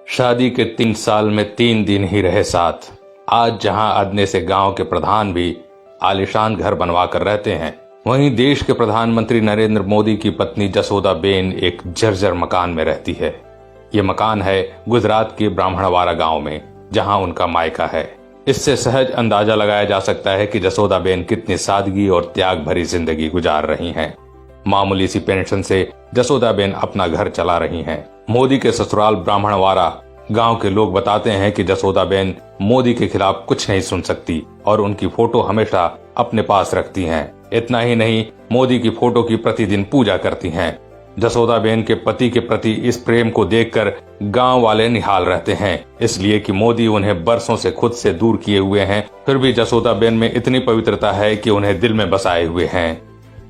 शादी के 3 साल में 3 दिन ही रहे साथ। आज जहां अदने से गांव के प्रधान भी आलीशान घर बनवा कर रहते हैं, वहीं देश के प्रधानमंत्री नरेंद्र मोदी की पत्नी जसोदाबेन एक जर्जर मकान में रहती है। ये मकान है गुजरात के ब्राह्मणवाड़ा गांव में, जहां उनका मायका है। इससे सहज अंदाजा लगाया जा सकता है कि जसोदाबेन कितनी सादगी और त्याग भरी जिंदगी गुजार रही हैं। मामूली सी पेंशन से जसोदाबेन अपना घर चला रही हैं। मोदी के ससुराल ब्राह्मणवाड़ा गांव के लोग बताते हैं कि जसोदाबेन मोदी के खिलाफ कुछ नहीं सुन सकती और उनकी फोटो हमेशा अपने पास रखती हैं। इतना ही नहीं, मोदी की फोटो की प्रतिदिन पूजा करती हैं। जसोदाबेन के पति के प्रति इस प्रेम को देखकर गांव वाले निहाल रहते हैं, इसलिए कि मोदी उन्हें बरसों से खुद से दूर किए हुए हैं, फिर भी जसोदाबेन में इतनी पवित्रता है कि उन्हें दिल में बसाए हुए हैं।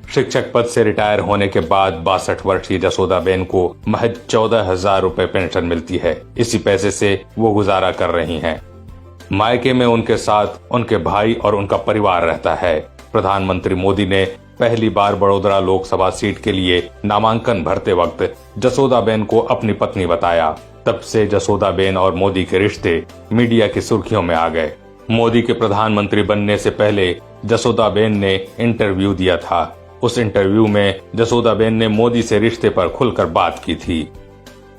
शिक्षक पद से रिटायर होने के बाद 62 वर्षीय जसोदाबेन को महज 14,000 रुपए पेंशन मिलती है। इसी पैसे से वो गुजारा कर रही हैं। मायके में उनके साथ उनके भाई और उनका परिवार रहता है। प्रधानमंत्री मोदी ने पहली बार बड़ोदरा लोकसभा सीट के लिए नामांकन भरते वक्त जसोदाबेन को अपनी पत्नी बताया। तब से जसोदाबेन और मोदी के रिश्ते मीडिया की सुर्खियों में आ गए। मोदी के प्रधानमंत्री बनने से पहले जसोदाबेन ने इंटरव्यू दिया था। उस इंटरव्यू में जसोदाबेन ने मोदी से रिश्ते पर खुलकर बात की थी।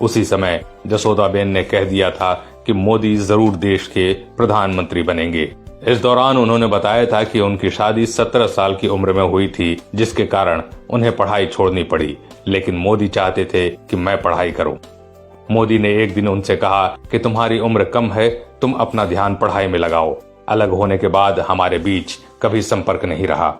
उसी समय जसोदाबेन ने कह दिया था कि मोदी जरूर देश के प्रधानमंत्री बनेंगे। इस दौरान उन्होंने बताया था कि उनकी शादी 17 साल की उम्र में हुई थी, जिसके कारण उन्हें पढ़ाई छोड़नी पड़ी, लेकिन मोदी चाहते थे कि मैं पढ़ाई करूं। मोदी ने एक दिन उनसे कहा कि तुम्हारी उम्र कम है, तुम अपना ध्यान पढ़ाई में लगाओ। अलग होने के बाद हमारे बीच कभी संपर्क नहीं रहा।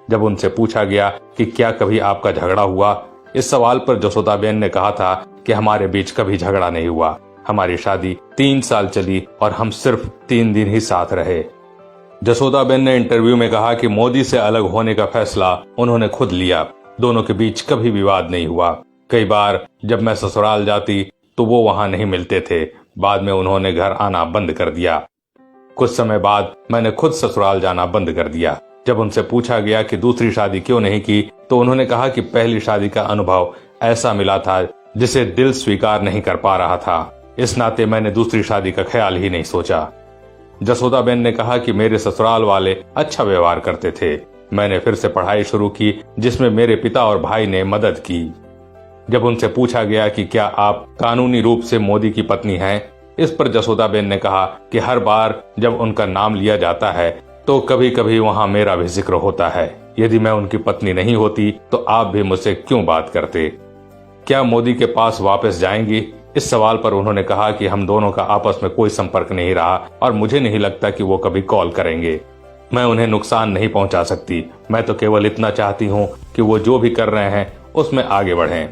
जब उनसे पूछा गया कि क्या कभी आपका झगड़ा हुआ, इस सवाल पर जसोदाबेन ने कहा था कि हमारे बीच कभी झगड़ा नहीं हुआ। हमारी शादी 3 साल चली और हम सिर्फ 3 दिन ही साथ रहे। जसोदाबेन ने इंटरव्यू में कहा कि मोदी से अलग होने का फैसला उन्होंने खुद लिया। दोनों के बीच कभी विवाद नहीं हुआ। कई बार जब मैं ससुराल जाती तो वो वहां नहीं मिलते थे। बाद में उन्होंने घर आना बंद कर दिया। कुछ समय बाद मैंने खुद ससुराल जाना बंद कर दिया। जब उनसे पूछा गया कि दूसरी शादी क्यों नहीं की, तो उन्होंने कहा कि पहली शादी का अनुभव ऐसा मिला था जिसे दिल स्वीकार नहीं कर पा रहा था। इस नाते मैंने दूसरी शादी का ख्याल ही नहीं सोचा। जसोदाबेन ने कहा कि मेरे ससुराल वाले अच्छा व्यवहार करते थे। मैंने फिर से पढ़ाई शुरू की, जिसमें मेरे पिता और भाई ने मदद की। जब उनसे पूछा गया कि क्या आप कानूनी रूप से मोदी की पत्नी हैं, इस पर जसोदाबेन ने कहा कि हर बार जब उनका नाम लिया जाता है तो कभी कभी वहां मेरा भी जिक्र होता है। यदि मैं उनकी पत्नी नहीं होती तो आप भी मुझसे क्यों बात करते? क्या मोदी के पास वापस जाएंगी? इस सवाल पर उन्होंने कहा कि हम दोनों का आपस में कोई संपर्क नहीं रहा और मुझे नहीं लगता कि वो कभी कॉल करेंगे। मैं उन्हें नुकसान नहीं पहुंचा सकती। मैं तो केवल इतना चाहती हूं कि वो जो भी कर रहे हैं उसमें आगे बढ़ें।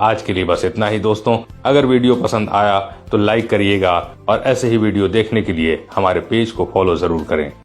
आज के लिए बस इतना ही दोस्तों। अगर वीडियो पसंद आया तो लाइक करिएगा और ऐसे ही वीडियो देखने के लिए हमारे पेज को फॉलो जरूर करें।